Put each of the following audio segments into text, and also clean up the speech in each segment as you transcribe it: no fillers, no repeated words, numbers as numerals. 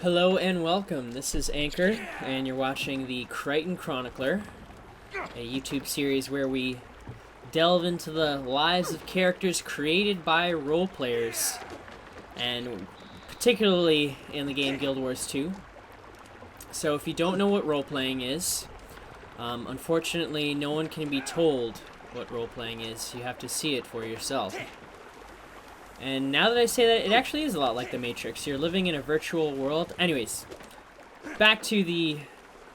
Hello and welcome. This is Anchor, and you're watching the Krytan Chronicler, a YouTube series where we delve into the lives of characters created by role players, and particularly in the game Guild Wars 2. So if you don't know what role-playing is, unfortunately no one can be told what role-playing is. You have to see it for yourself. And now that I say that, it actually is a lot like The Matrix. You're living in a virtual world. Anyways, back to the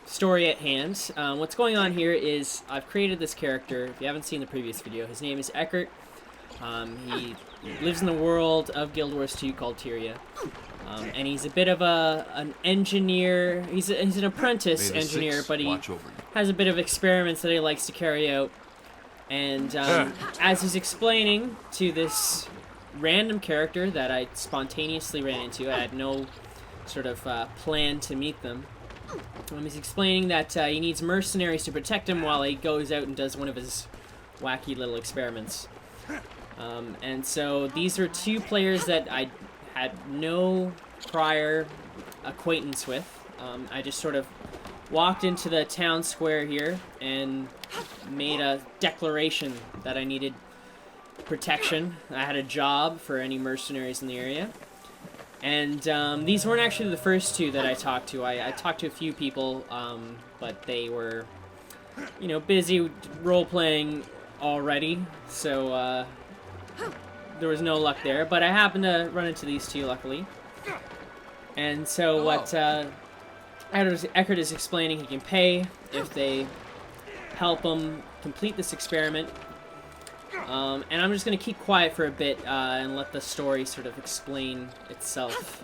story at hand. What's going on here is I've created this character. If you haven't seen the previous video, his name is Eckhart. He lives in the world of Guild Wars 2 called Tyria. And he's a bit of an engineer. He's an apprentice engineer, but he has a bit of experiments that he likes to carry out. And as he's explaining to this random character that I spontaneously ran into, I had no sort of plan to meet them. He's explaining that he needs mercenaries to protect him while he goes out and does one of his wacky little experiments. And so these are two players that I had no prior acquaintance with. I just sort of walked into the town square here and made a declaration that I needed protection. I had a job for any mercenaries in the area. And these weren't actually the first two that I talked to. I talked to a few people, but they were, busy role-playing already, so there was no luck there. But I happened to run into these two, luckily. And so what Eckhart is explaining, he can pay if they help him complete this experiment. And I'm just going to keep quiet for a bit and let the story sort of explain itself.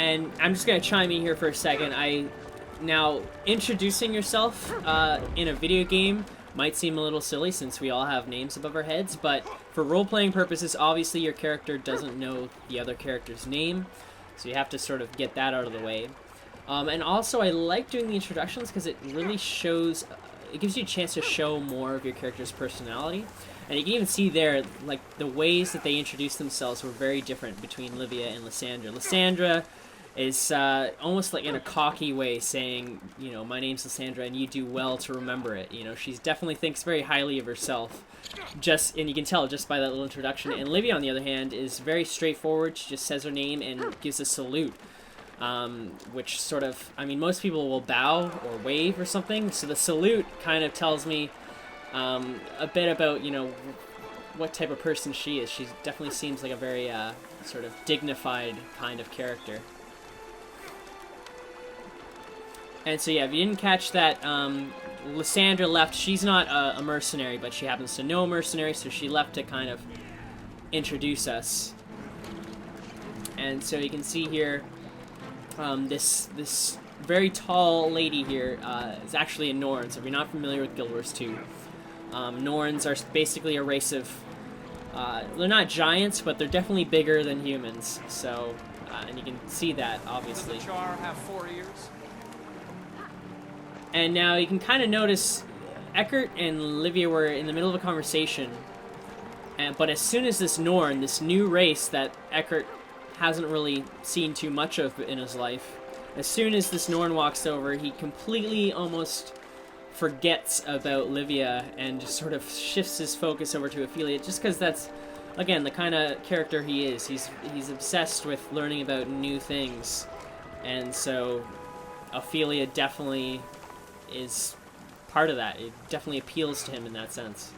And I'm just going to chime in here for a second. Now, introducing yourself in a video game might seem a little silly since we all have names above our heads, but for role-playing purposes, obviously your character doesn't know the other character's name, so you have to sort of get that out of the way. And also, I like doing the introductions because it really shows, it gives you a chance to show more of your character's personality. And you can even see there, like, the ways that they introduce themselves were very different between Livia and Lysandra. Lysandra is almost like in a cocky way saying, my name's Lysandra and you do well to remember it. She definitely thinks very highly of herself, and you can tell just by that little introduction. And Livia, on the other hand, is very straightforward. She just says her name and gives a salute, which sort of, most people will bow or wave or something, so the salute kind of tells me a bit about, what type of person she is. She definitely seems like a very sort of dignified kind of character. And so, yeah, if you didn't catch that, Lysandra left. She's not a mercenary, but she happens to know a mercenary, so she left to kind of introduce us. And so you can see here, this very tall lady here is actually a Norn. So if you're not familiar with Guild Wars 2, Norns are basically a race of, they're not giants, but they're definitely bigger than humans. So, and you can see that, obviously. Does the jar have 4 ears? And now you can kind of notice Eckhart and Livia were in the middle of a conversation, but as soon as this Norn, this new race that Eckhart hasn't really seen too much of in his life, as soon as this Norn walks over, he completely almost forgets about Livia and just sort of shifts his focus over to Ophelia, just because that's, again, the kind of character he is. He's obsessed with learning about new things, and so Ophelia definitely is part of that. It definitely appeals to him in that sense.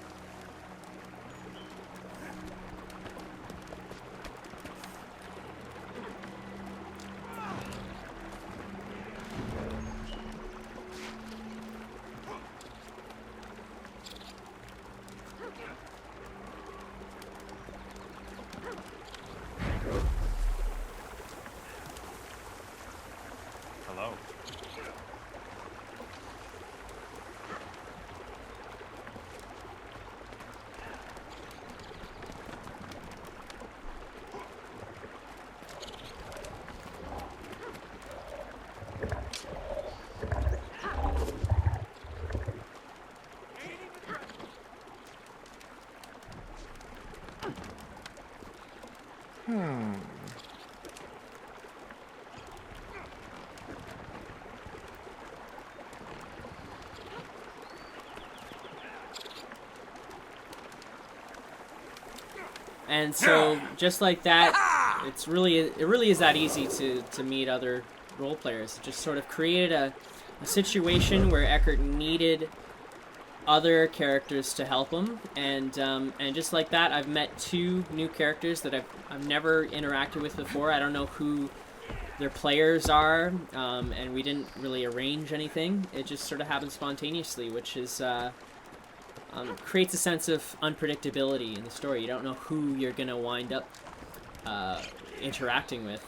And so, just like that, it really is that easy to meet other role players. It just sort of created a situation where Eckhart needed other characters to help him, and just like that, I've met 2 new characters that I've never interacted with before. I don't know who their players are, and we didn't really arrange anything. It just sort of happened spontaneously, which is creates a sense of unpredictability in the story. You don't know who you're gonna wind up interacting with.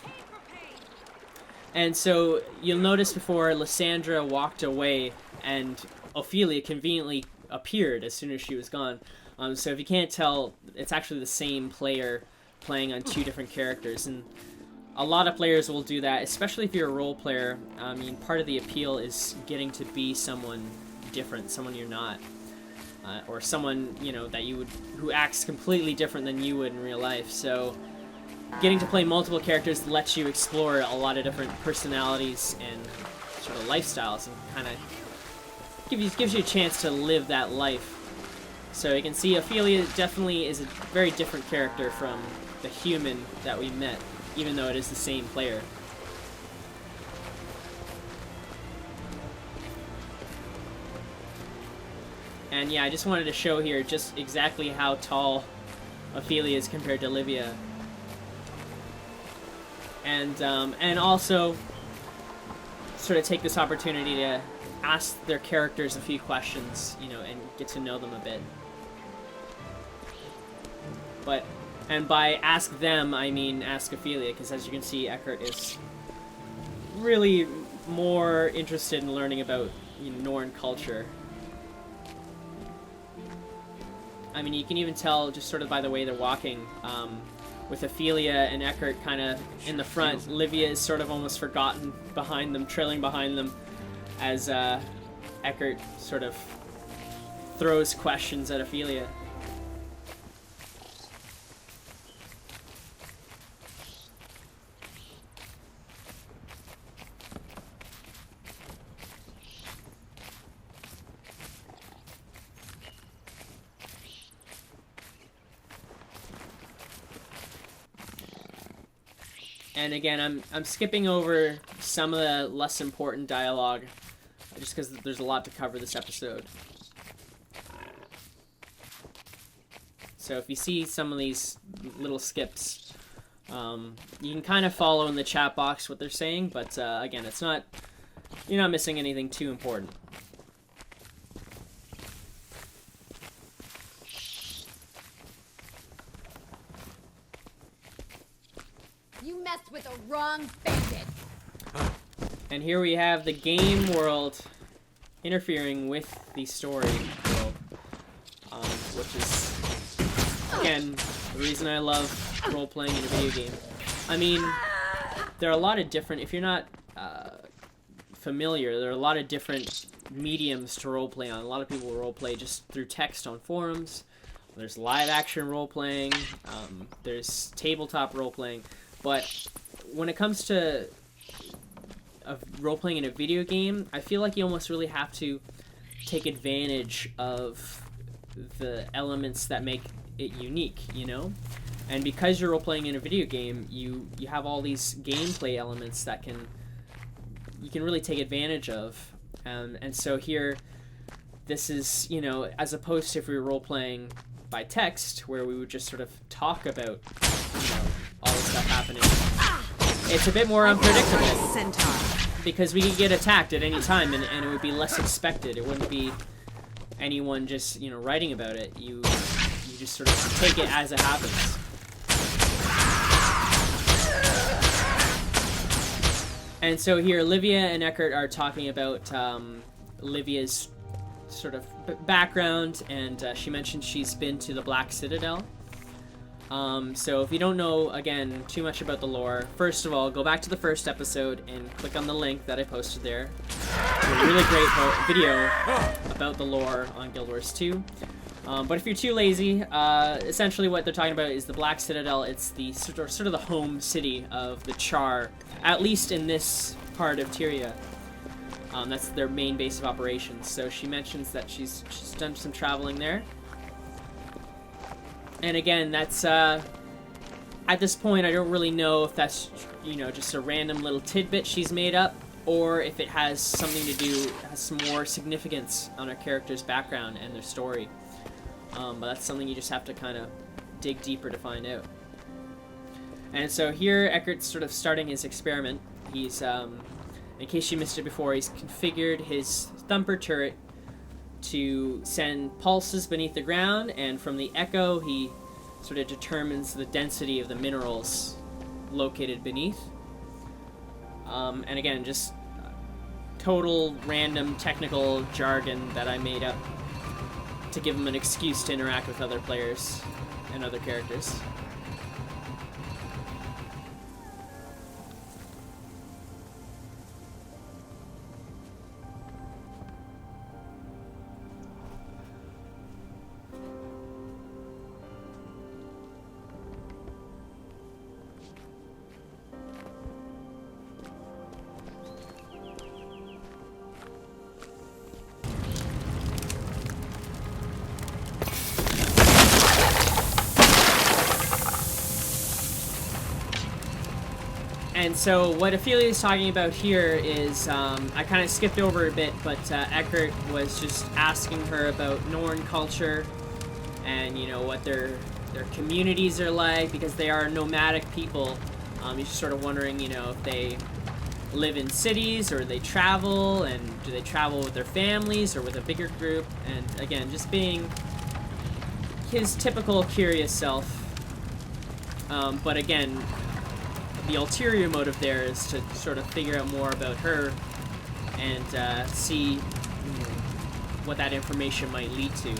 And so you'll notice before Lysandra walked away and Ophelia conveniently appeared as soon as she was gone. So if you can't tell, it's actually the same player playing on 2 different characters. And a lot of players will do that, especially if you're a role player. I mean, part of the appeal is getting to be someone different, someone you're not. Or someone, you know, that who acts completely different than you would in real life. So getting to play multiple characters lets you explore a lot of different personalities and sort of lifestyles, and kind of gives you a chance to live that life. So you can see Ophelia definitely is a very different character from the human that we met, even though it is the same player. And yeah, I just wanted to show here just exactly how tall Ophelia is compared to Livia. And also sort of take this opportunity to ask their characters a few questions, you know, and get to know them a bit. And by ask them, I mean ask Ophelia, because as you can see, Eckhart is really more interested in learning about, you know, Norn culture. I mean, you can even tell just sort of by the way they're walking, with Ophelia and Eckhart kind of in the front. Livia is sort of almost forgotten behind them, trailing behind them, as Eckhart sort of throws questions at Ophelia. And again, I'm skipping over some of the less important dialogue, just because there's a lot to cover this episode. So if you see some of these little skips, you can kind of follow in the chat box what they're saying, but again, you're not missing anything too important. You messed with the wrong bandit. And here we have the game world interfering with the story world, which is, again, the reason I love role-playing in a video game. I mean, there are a lot of different, if you're not familiar, there are a lot of different mediums to role-play on. A lot of people role-play just through text on forums. There's live-action role-playing. There's tabletop role-playing. But when it comes to role-playing in a video game, I feel like you almost really have to take advantage of the elements that make it unique, you know? And because you're role-playing in a video game, you have all these gameplay elements that you can really take advantage of. And so here, this is, you know, as opposed to if we were role-playing by text, where we would just sort of talk about, you know, all this stuff happening. It's a bit more unpredictable, because we could get attacked at any time, and it would be less expected. It wouldn't be anyone just, you know, writing about it. You just sort of take it as it happens. And so here, Livia and Eckhart are talking about Livia's sort of background, and she mentioned she's been to the Black Citadel. So if you don't know, again, too much about the lore, first of all, go back to the first episode and click on the link that I posted there. It's a really great video about the lore on Guild Wars 2. But if you're too lazy, essentially what they're talking about is the Black Citadel. It's the sort of the home city of the Char, at least in this part of Tyria. That's their main base of operations. So she mentions that she's done some traveling there. And again, that's at this point, I don't really know if that's, you know, just a random little tidbit she's made up, or if it has something to do, has some more significance on our character's background and their story. But that's something you just have to kind of dig deeper to find out. And so here, Eckhart's sort of starting his experiment. He's, in case you missed it before, he's configured his thumper turret to send pulses beneath the ground, and from the echo, he sort of determines the density of the minerals located beneath. And again, just total random technical jargon that I made up to give him an excuse to interact with other players and other characters. And so what Ophelia is talking about here is, I kind of skipped over a bit, but Eckhart was just asking her about Norn culture and, you know, what their communities are like, because they are nomadic people. He's just sort of wondering, you know, if they live in cities or they travel, and do they travel with their families or with a bigger group, and again, just being his typical curious self. But again, the ulterior motive there is to sort of figure out more about her and see what that information might lead to.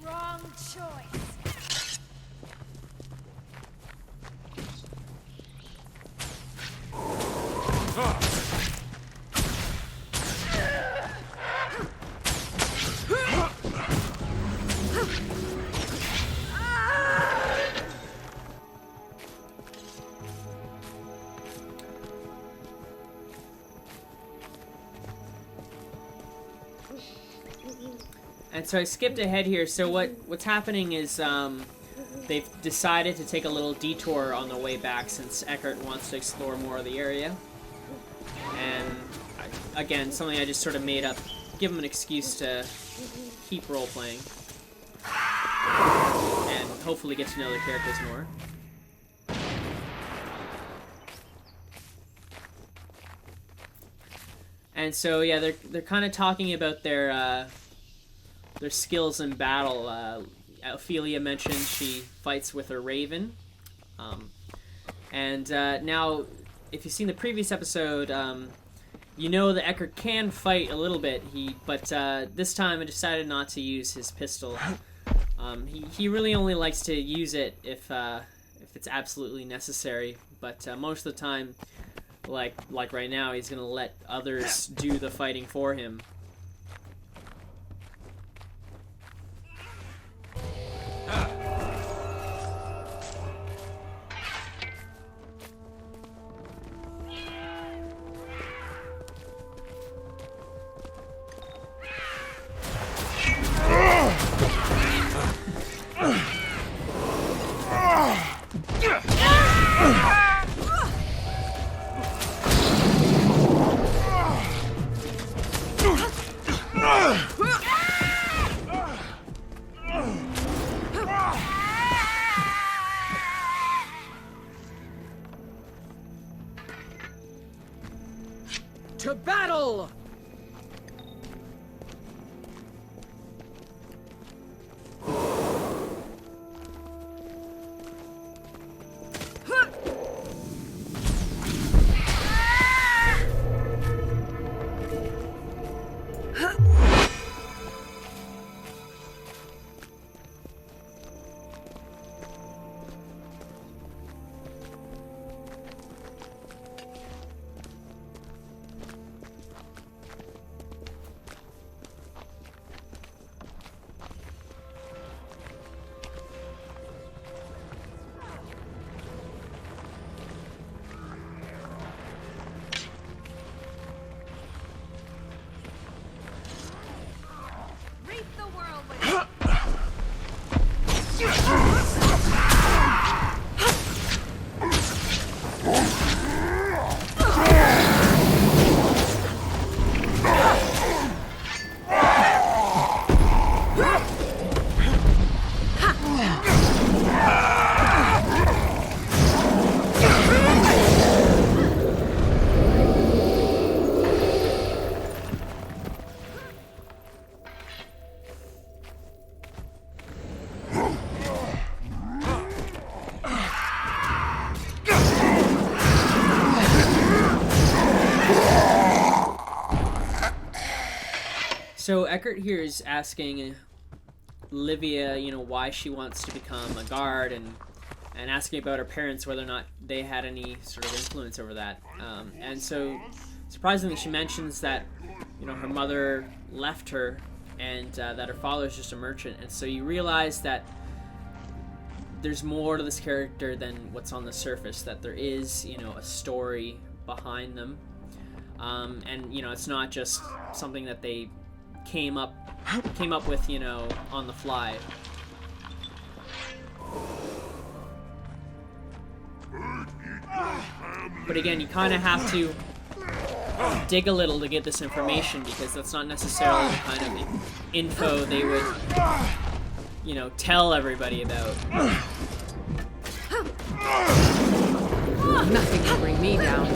Wrong choice. And so I skipped ahead here. So what's happening is they've decided to take a little detour on the way back, since Eckhart wants to explore more of the area. And again, something I just sort of made up, give him an excuse to keep role-playing. And hopefully get to know the characters more. And so yeah, they're kind of talking about their skills in battle. Ophelia mentioned she fights with her raven. Now, if you've seen the previous episode, you know that Eckhart can fight a little bit. But this time I decided not to use his pistol. He really only likes to use it if it's absolutely necessary. But most of the time, like right now, he's gonna let others do the fighting for him. kill! So Eckhart here is asking Livia, why she wants to become a guard, and asking about her parents, whether or not they had any sort of influence over that. And so, surprisingly, she mentions that, her mother left her, and that her father is just a merchant. And so you realize that there's more to this character than what's on the surface, that there is, a story behind them. And, it's not just something that they came up with, on the fly. But again, you kind of have to dig a little to get this information, because that's not necessarily the kind of info they would, tell everybody about. Nothing can bring me down.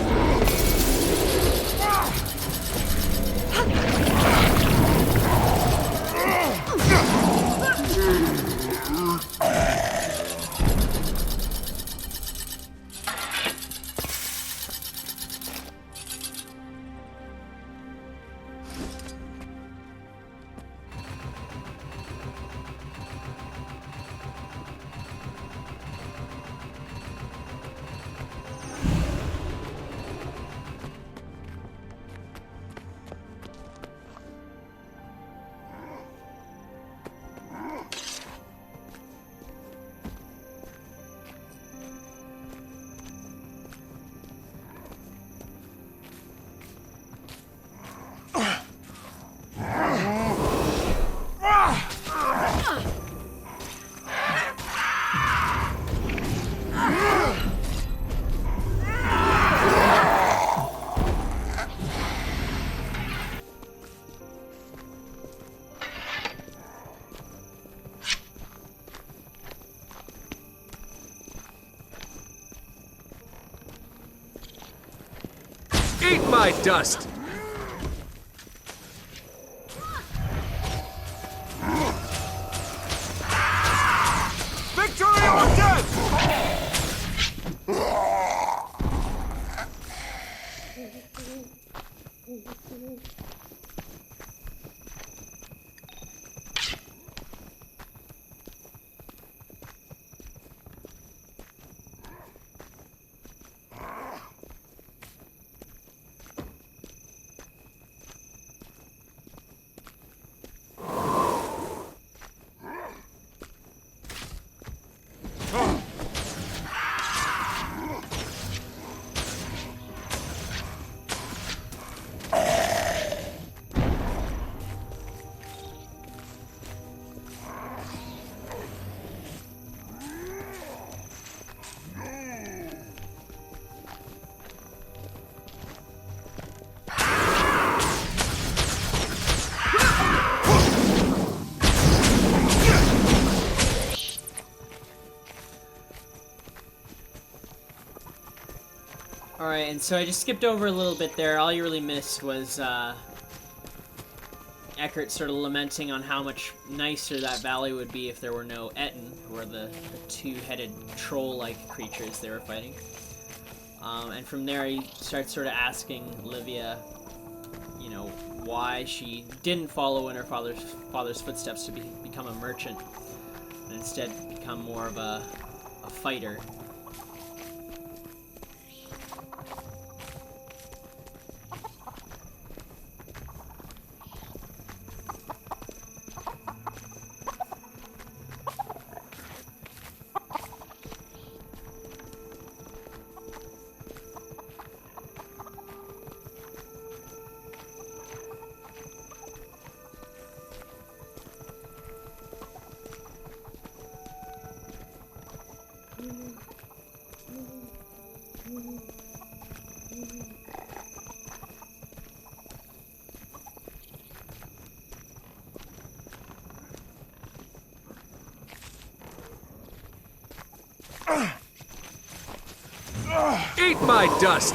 Eat my dust! Victory or death! Alright, and so I just skipped over a little bit there. All you really missed was Eckhart sort of lamenting on how much nicer that valley would be if there were no Etten, who are the two-headed troll-like creatures they were fighting. And from there he starts sort of asking Olivia, you know, why she didn't follow in her father's footsteps to become a merchant, and instead become more of a fighter. Eat my dust!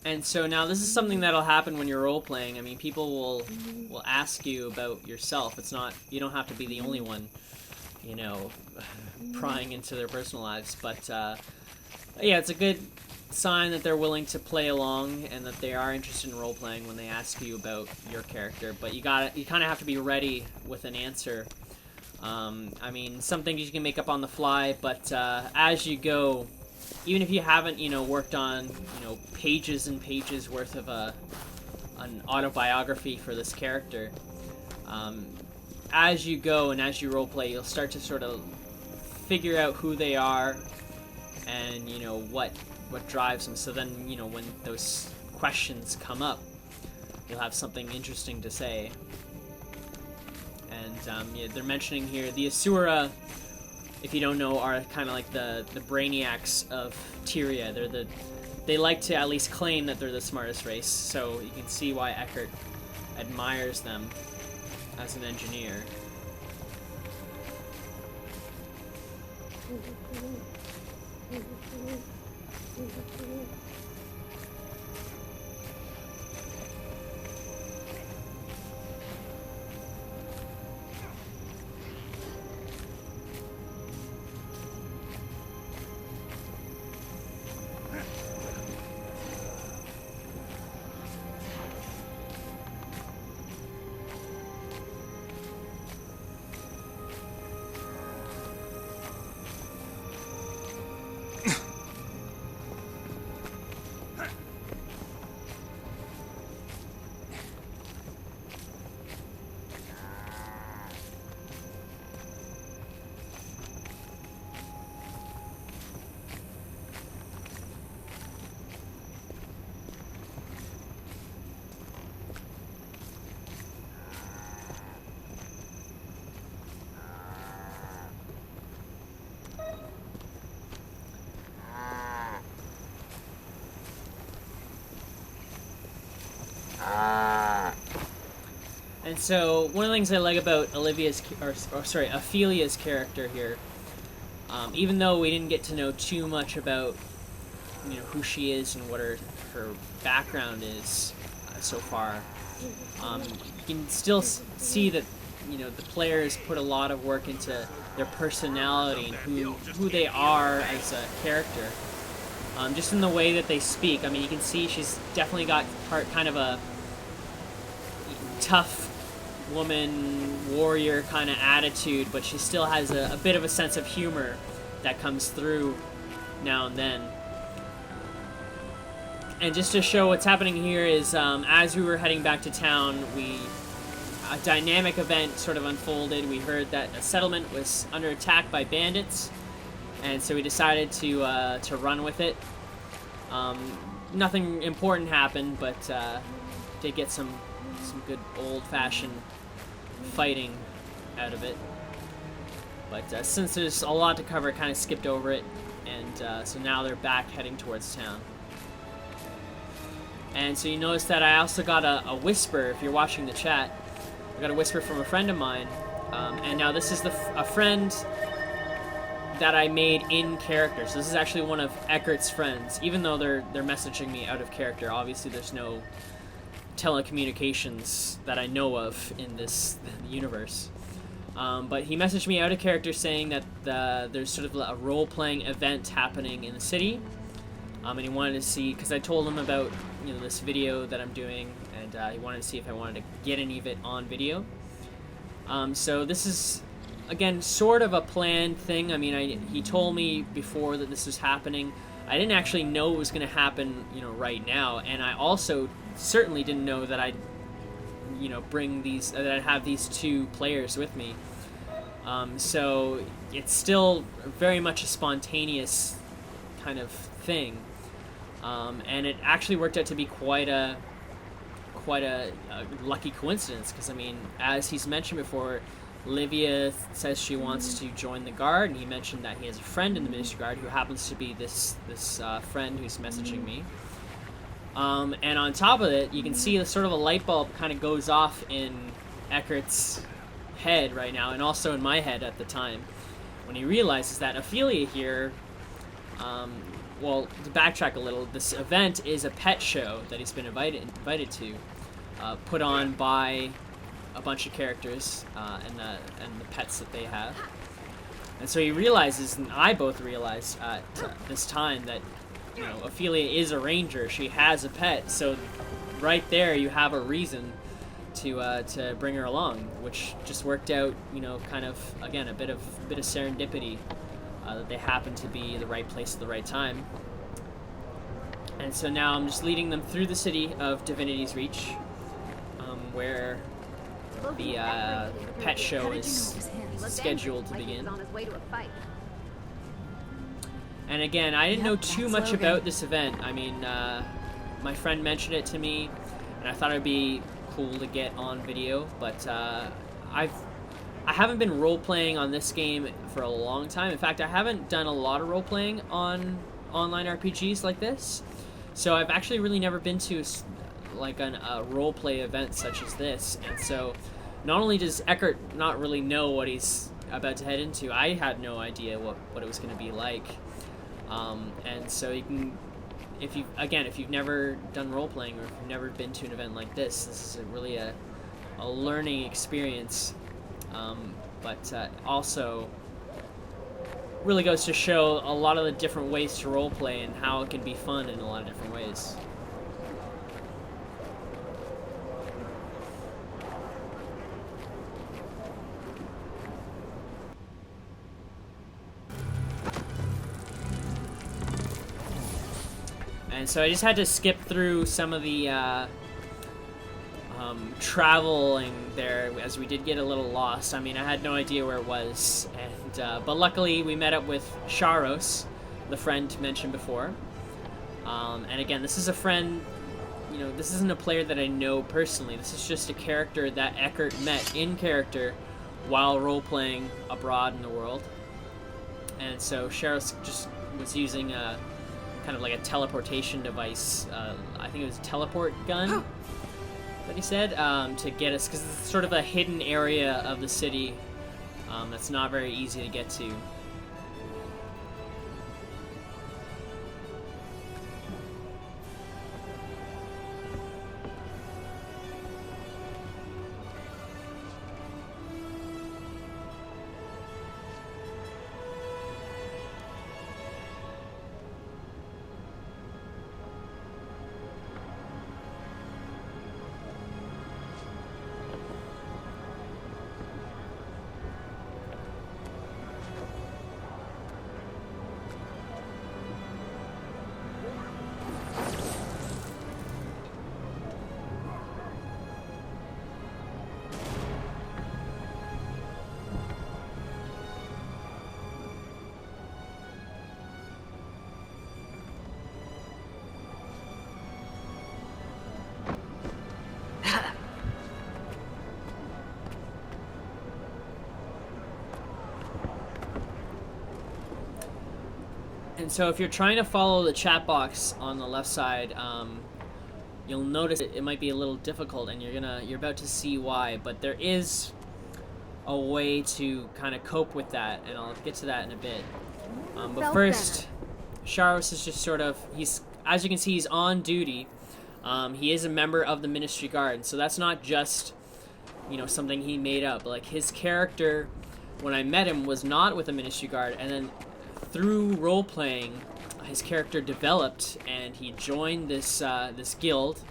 And so now this is something that'll happen when you're role-playing. I mean, people will ask you about yourself. It's not, you don't have to be the only one, you know, prying into their personal lives. But, yeah, it's a good sign that they're willing to play along and that they are interested in role-playing when they ask you about your character. But you kind of have to be ready with an answer. I mean, some things you can make up on the fly, but as you go, even if you haven't, you know, worked on, you know, pages and pages worth of an autobiography for this character, as you go and as you roleplay, you'll start to sort of figure out who they are and, you know, what drives them. So then, you know, when those questions come up, you'll have something interesting to say. And yeah, they're mentioning here the Asura, if you don't know, are kind of like the brainiacs of Tyria. They like to at least claim that they're the smartest race, so you can see why Eckhart admires them as an engineer. And so one of the things I like about Ophelia's character here, even though we didn't get to know too much about, you know, who she is and what her background is so far, you can still see that, you know, the players put a lot of work into their personality and who they are as a character. Just in the way that they speak. I mean, you can see she's definitely got kind of a tough woman, warrior kind of attitude, but she still has a bit of a sense of humor that comes through now and then. And just to show what's happening here is, as we were heading back to town, a dynamic event sort of unfolded. We heard that a settlement was under attack by bandits, and so we decided to run with it. Nothing important happened, but did get some good old-fashioned fighting out of it. But since there's a lot to cover, I kind of skipped over it, and so now they're back heading towards town. And so you notice that I also got a whisper, if you're watching the chat. I got a whisper from a friend of mine And now this is a friend that I made in character. So this is actually one of Eckhart's friends, even though they're messaging me out of character. Obviously, there's no telecommunications that I know of in this universe. But he messaged me out of character saying that there's sort of a role-playing event happening in the city, and he wanted to see, because I told him about this video that I'm doing, and he wanted to see if I wanted to get any of it on video. So this is, again, sort of a planned thing. I mean, he told me before that this was happening. I didn't actually know it was going to happen, right now, and I also certainly didn't know that I'd, bring these, that I'd have these two players with me. So it's still very much a spontaneous kind of thing, and it actually worked out to be quite a lucky coincidence, because I mean, as he's mentioned before, Livia says she wants to join the guard, and he mentioned that he has a friend in the Ministry Guard who happens to be this friend who's messaging me. And on top of it, you can see sort of a light bulb kind of goes off in Eckhart's head right now, and also in my head at the time, when he realizes that Ophelia here, well, to backtrack a little, this event is a pet show that he's been invited to, put on by a bunch of characters and the pets that they have. And so he realizes, and I both realized at this time, that Ophelia is a ranger. She has a pet, so right there you have a reason to bring her along, which just worked out. Kind of, again, a bit of serendipity that they happen to be the right place at the right time. And so now I'm just leading them through the city of Divinity's Reach, where the pet show is scheduled to begin. And again, I didn't know too much about this event. I mean, my friend mentioned it to me, and I thought it'd be cool to get on video. But I haven't been role-playing on this game for a long time. In fact, I haven't done a lot of role-playing on online RPGs like this. So I've actually really never been to a role-play event such as this. And so not only does Eckhart not really know what he's about to head into, I had no idea what it was going to be like. And so you can, if you've never done role-playing, or if you've never been to an event like this is really a learning experience, but also really goes to show a lot of the different ways to role-play and how it can be fun in a lot of different ways. And so I just had to skip through some of the traveling there, as we did get a little lost. I mean, I had no idea where it was, and but luckily we met up with Sharos, the friend mentioned before. And again, this is a friend. This isn't a player that I know personally. This is just a character that Eckhart met in character while role-playing abroad in the world. And so Sharos just was using kind of like a teleportation device. I think it was a teleport gun that he said, to get us, because it's sort of a hidden area of the city that's not very easy to get to. And so if you're trying to follow the chat box on the left side, you'll notice it might be a little difficult, and you're about to see why. But there is a way to kind of cope with that, and I'll get to that in a bit. But Felt first, Sharos is just sort of, he's, as you can see, he's on duty. He is a member of the Ministry Guard, so that's not just, you know, something he made up. Like, his character, when I met him, was not with the Ministry Guard, and then through role-playing, his character developed, and he joined this this guild.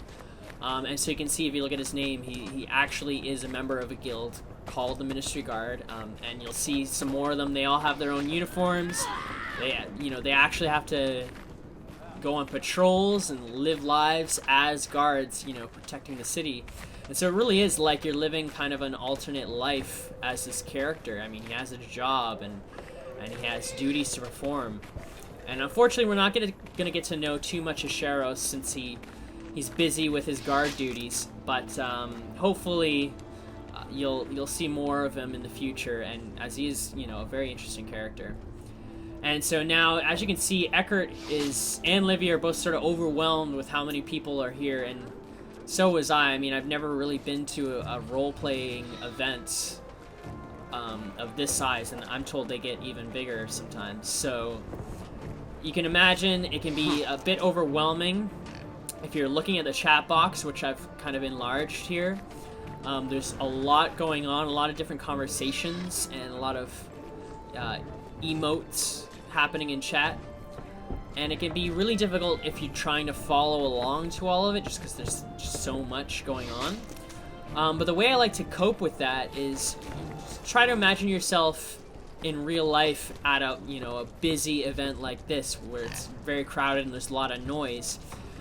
And so you can see, if you look at his name, he actually is a member of a guild called the Ministry Guard, and you'll see some more of them. They all have their own uniforms. They, you know, they actually have to go on patrols and live lives as guards, you know, protecting the city. And so it really is like you're living kind of an alternate life as this character. I mean, he has a job, and he has duties to perform. And unfortunately, we're not gonna get to know too much of Sharos since he's busy with his guard duties. But hopefully, you'll see more of him in the future. And as he is, you know, a very interesting character. And so now, as you can see, Eckhart and Livia are both sort of overwhelmed with how many people are here, and so was I. I mean, I've never really been to a role-playing event of this size, and I'm told they get even bigger sometimes. So you can imagine it can be a bit overwhelming if you're looking at the chat box, which I've kind of enlarged here. There's a lot going on, a lot of different conversations, and a lot of emotes happening in chat, and it can be really difficult if you're trying to follow along to all of it, just because there's just so much going on. But the way I like to cope with that is try to imagine yourself in real life at a busy event like this, where it's very crowded and there's a lot of noise.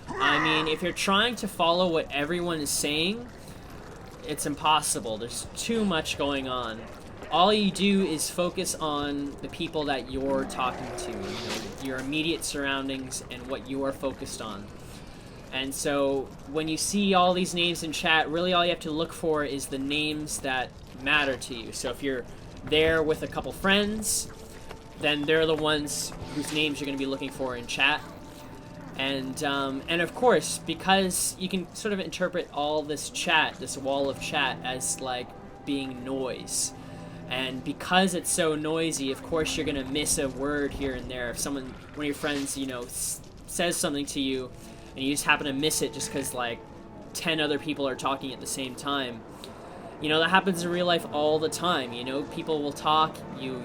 I mean, if you're trying to follow what everyone is saying, it's impossible. There's too much going on. All you do is focus on the people that you're talking to, you know, your immediate surroundings and what you are focused on. And so when you see all these names in chat, really all you have to look for is the names that matter to you. So if you're there with a couple friends, then they're the ones whose names you're going to be looking for in chat. And of course, because you can sort of interpret all this chat, this wall of chat, as like being noise. And because it's so noisy, of course you're gonna miss a word here and there. If one of your friends, you know, says something to you, and you just happen to miss it just because like 10 other people are talking at the same time, you know, that happens in real life all the time. You know, people will talk, you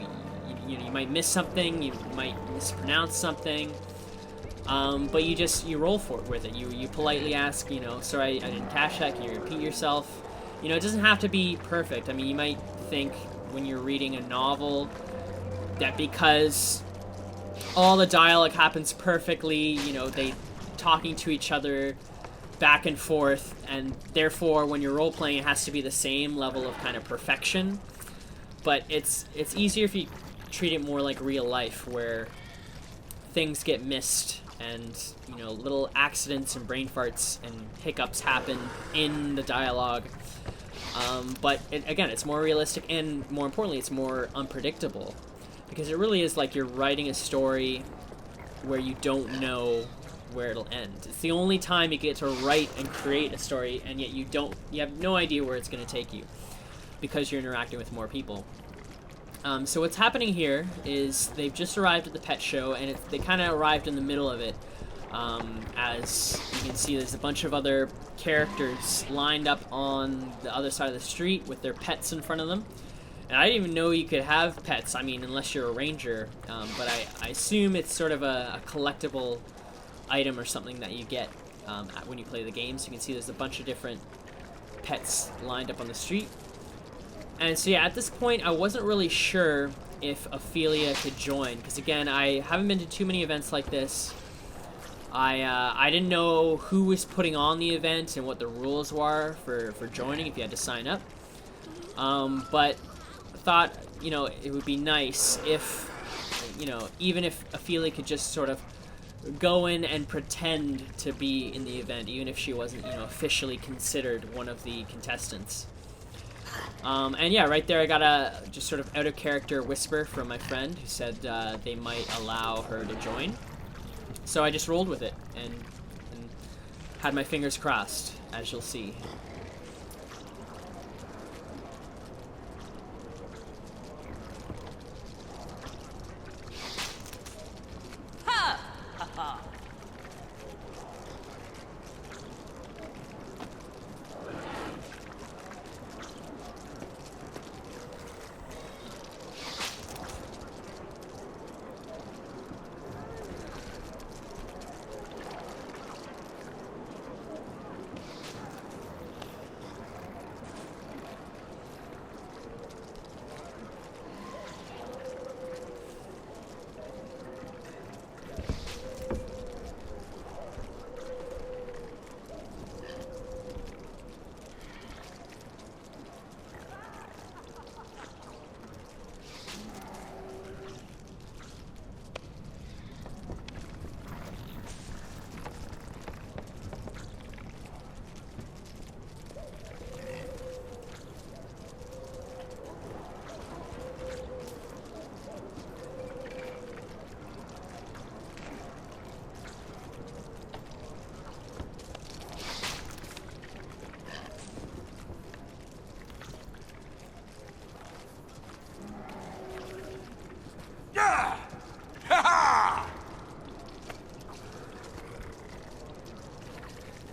might miss something, you might mispronounce something, but you roll for it with it. You politely ask, you know, sorry, I didn't catch that. Can you repeat yourself? You know, it doesn't have to be perfect. I mean, you might think when you're reading a novel that because all the dialogue happens perfectly, you know, they talking to each other back and forth, and therefore when you're role-playing it has to be the same level of kind of perfection. But it's easier if you treat it more like real life, where things get missed and, you know, little accidents and brain farts and hiccups happen in the dialogue. But again, it's more realistic, and more importantly, it's more unpredictable, because it really is like you're writing a story where you don't know where it'll end. It's the only time you get to write and create a story, and yet you have no idea where it's going to take you, because you're interacting with more people. So what's happening here is they've just arrived at the pet show, and they kind of arrived in the middle of it. As you can see, there's a bunch of other characters lined up on the other side of the street with their pets in front of them. And I didn't even know you could have pets, I mean, unless you're a ranger. But I assume it's sort of a collectible item or something that you get when you play the game. So you can see there's a bunch of different pets lined up on the street. And so yeah, at this point, I wasn't really sure if Ophelia could join, because again, I haven't been to too many events like this. I didn't know who was putting on the event and what the rules were for joining, if you had to sign up. But I thought, you know, it would be nice if, you know, even if Ophelia could just sort of go in and pretend to be in the event, even if she wasn't, you know, officially considered one of the contestants. And yeah, right there I got a just sort of out-of-character whisper from my friend who said they might allow her to join. So I just rolled with it and had my fingers crossed, as you'll see.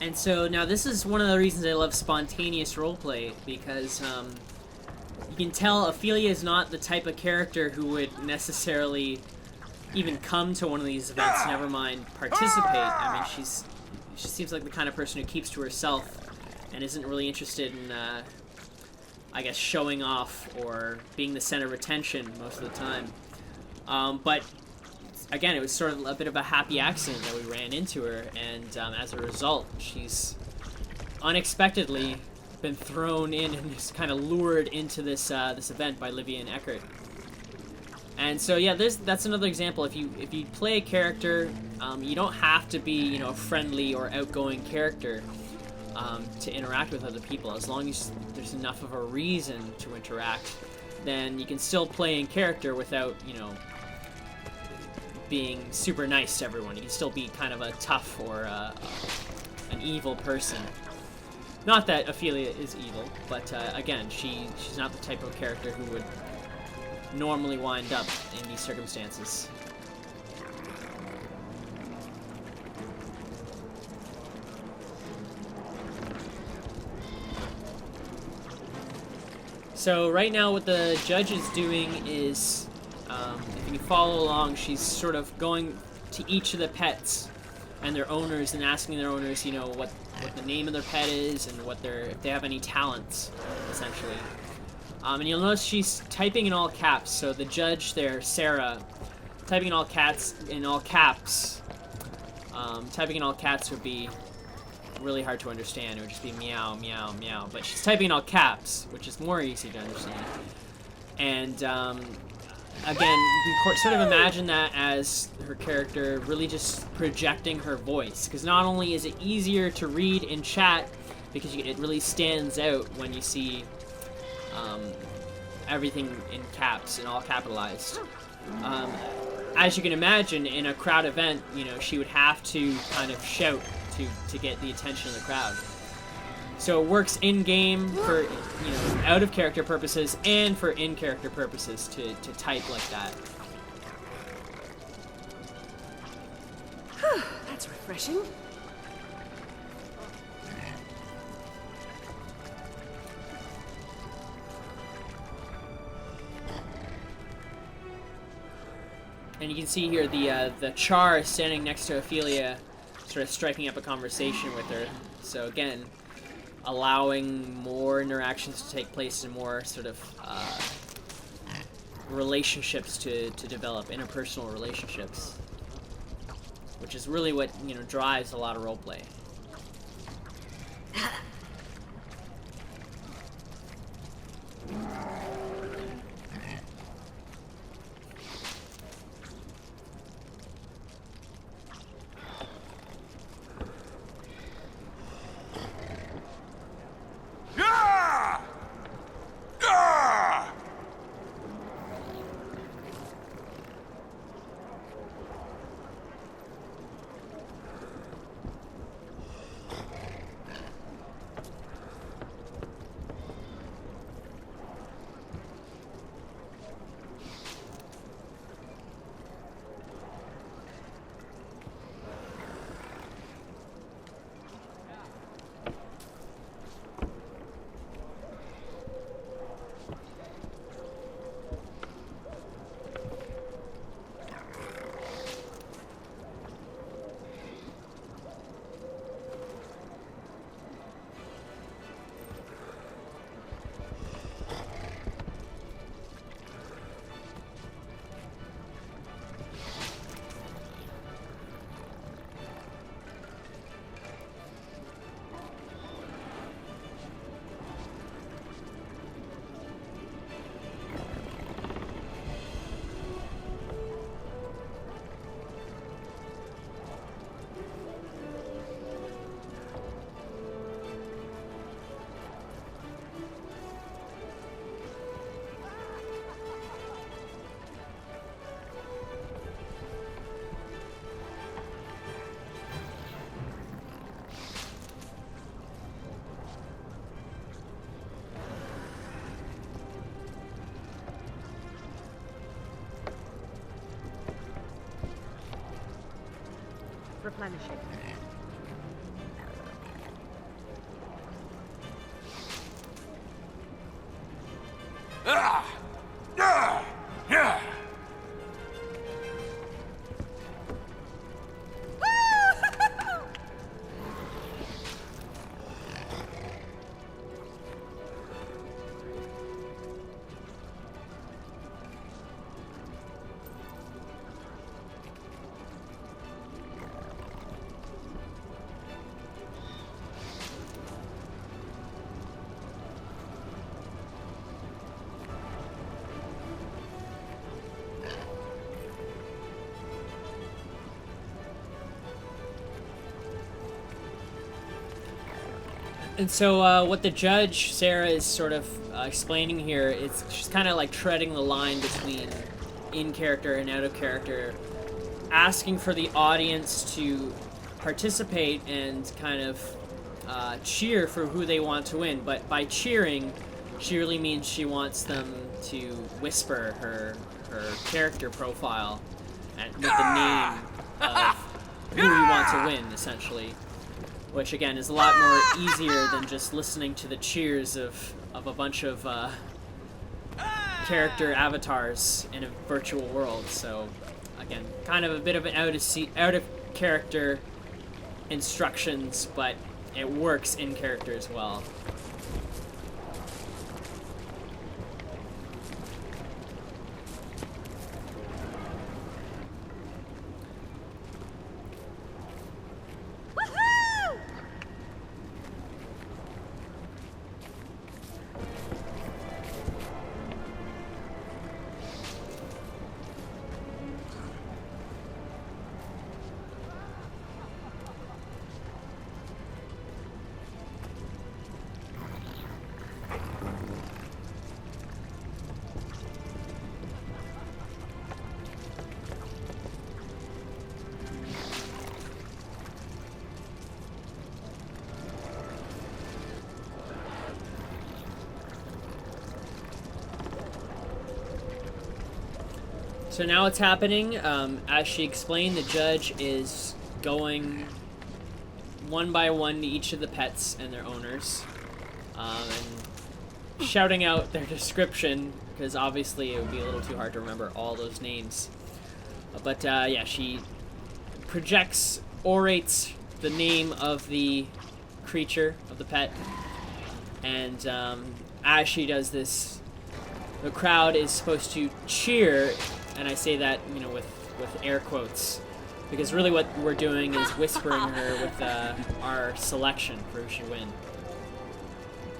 And so now this is one of the reasons I love spontaneous roleplay, because you can tell Ophelia is not the type of character who would necessarily even come to one of these events, never mind participate. I mean, she seems like the kind of person who keeps to herself and isn't really interested in, I guess, showing off or being the center of attention most of the time. But again, it was sort of a bit of a happy accident that we ran into her, and as a result, she's unexpectedly been thrown in and just kind of lured into this this event by Livia and Eckhart. And so yeah, that's another example. If you play a character, you don't have to be a friendly or outgoing character to interact with other people. As long as there's enough of a reason to interact, then you can still play in character without being super nice to everyone. You can still be kind of a tough or an evil person. Not that Ophelia is evil, but again, she's not the type of character who would normally wind up in these circumstances. So right now what the judge is doing is, if you follow along, she's sort of going to each of the pets and their owners and asking their owners, what the name of their pet is and if they have any talents, essentially. And you'll notice she's typing in all caps. So the judge there, Sarah, typing in all caps. Typing in all caps would be really hard to understand. It would just be meow, meow, meow. But she's typing in all caps, which is more easy to understand. And again, you can sort of imagine that as her character really just projecting her voice. Because not only is it easier to read in chat, because it really stands out when you see everything in caps and all capitalized. As you can imagine, in a crowd event, she would have to kind of shout to get the attention of the crowd. So it works in-game for, out-of-character purposes and for in-character purposes to type like that. That's refreshing. And you can see here the Char is standing next to Ophelia, sort of striking up a conversation with her. So again, allowing more interactions to take place and more sort of relationships to develop, interpersonal relationships, which is really what drives a lot of roleplay. Replenishing. And so what the judge, Sarah, is sort of explaining here is she's kind of like treading the line between in character and out of character, asking for the audience to participate and kind of cheer for who they want to win. But by cheering, she really means she wants them to whisper her character profile and with the name of who we want to win, essentially. Which, again, is a lot more easier than just listening to the cheers of a bunch of character avatars in a virtual world. So, again, kind of a bit of an out of character instructions, but it works in character as well. So now what's happening, as she explained, the judge is going one by one to each of the pets and their owners, and shouting out their description, because obviously it would be a little too hard to remember all those names. But yeah, she orates the name of the creature, of the pet, and as she does this, the crowd is supposed to cheer. And I say that, you know, with air quotes, because really what we're doing is whispering her with our selection for who should win.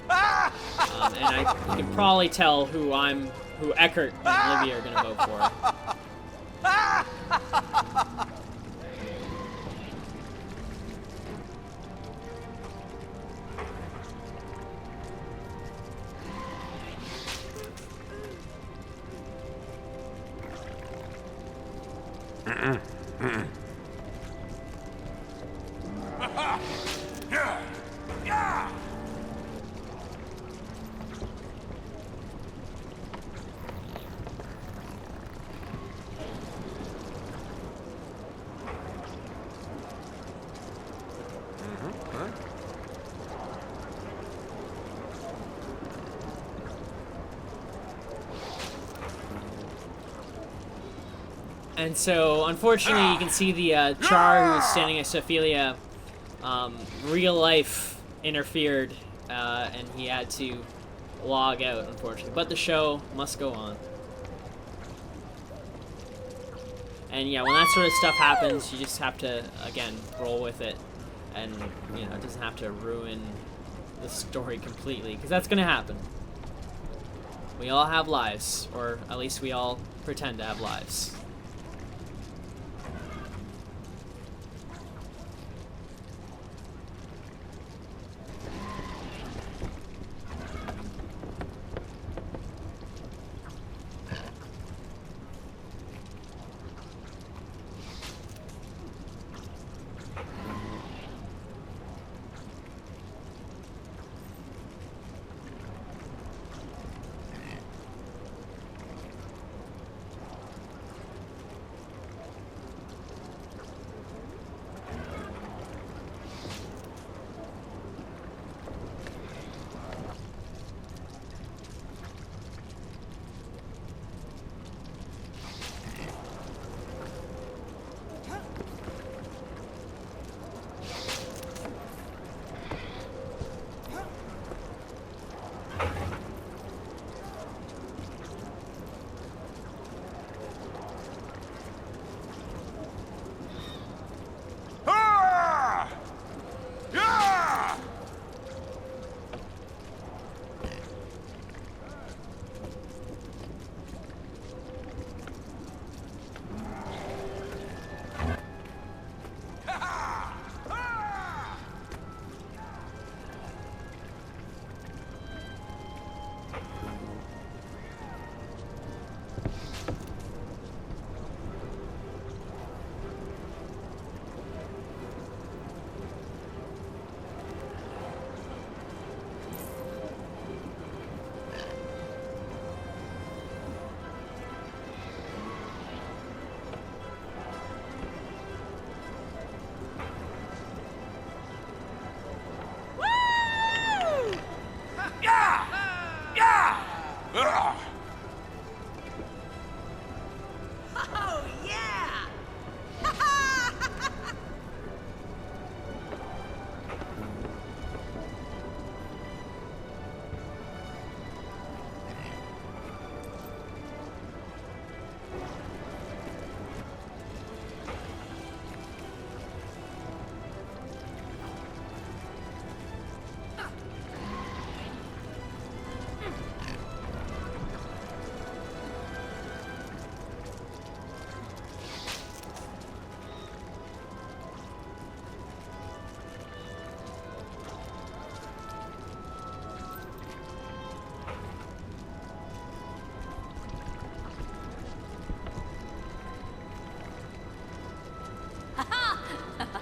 And you can probably tell who Eckhart and Olivia are going to vote for. And so, unfortunately, you can see the Char who's standing next to Ophelia, real life interfered, and he had to log out, unfortunately. But the show must go on. And yeah, when that sort of stuff happens, you just have to, again, roll with it. And, you know, it doesn't have to ruin the story completely, because that's going to happen. We all have lives, or at least we all pretend to have lives.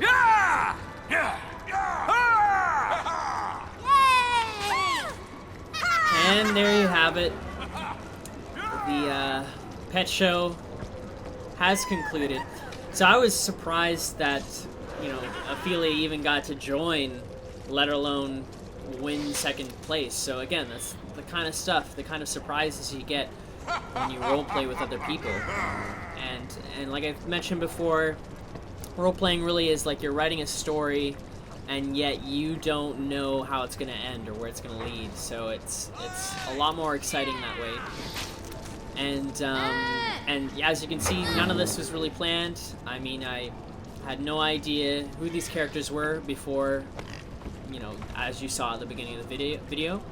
Yeah! And there you have it. The pet show has concluded. So I was surprised that, you know, Ophelia even got to join, let alone win second place. So again, that's the kind of stuff, the kind of surprises you get when you roleplay with other people. And like I've mentioned before, roleplaying really is like you're writing a story, and yet you don't know how it's going to end or where it's going to lead. So it's a lot more exciting that way. And as you can see, none of this was really planned. I mean, I had no idea who these characters were before, you know, as you saw at the beginning of the video.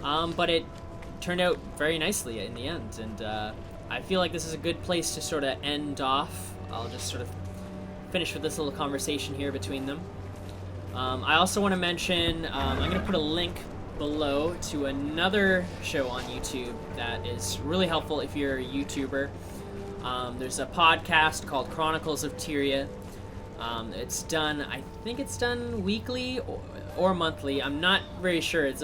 But it turned out very nicely in the end, and I feel like this is a good place to sort of end off. I'll just sort of finish with this little conversation here between them. I also want to mention, I'm going to put a link below to another show on YouTube that is really helpful if you're a YouTuber. There's a podcast called Chronicles of Tyria. It's done, I think it's done weekly or monthly. I'm not very sure. It's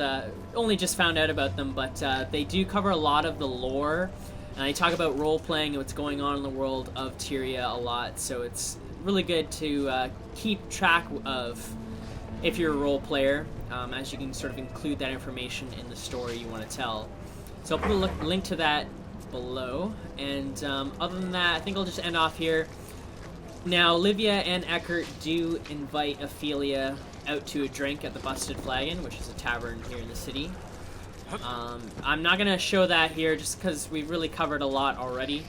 only just found out about them, but they do cover a lot of the lore, and they talk about role-playing and what's going on in the world of Tyria a lot, so it's really good to keep track of if you're a role player, as you can sort of include that information in the story you want to tell. So I'll put a link to that below, and other than that, I think I'll just end off here. Now, Livia and Eckhart do invite Ophelia out to a drink at the Busted Flagon, which is a tavern here in the city. I'm not going to show that here just because we've really covered a lot already,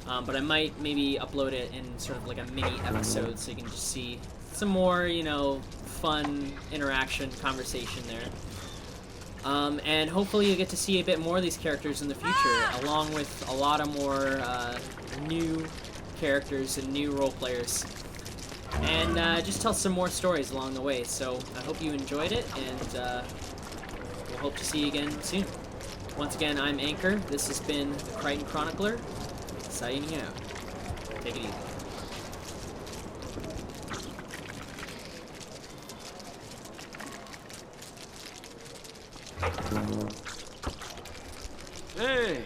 but I might maybe upload it in sort of like a mini episode so you can just see some more, you know, fun interaction, conversation there. And hopefully you get to see a bit more of these characters in the future, along with a lot of more new characters and new role players, and just tell some more stories along the way. So I hope you enjoyed it, and we'll hope to see you again soon. Once again, I'm Anchor. This has been the Krytan Chronicler, signing out. Take it easy. Hey!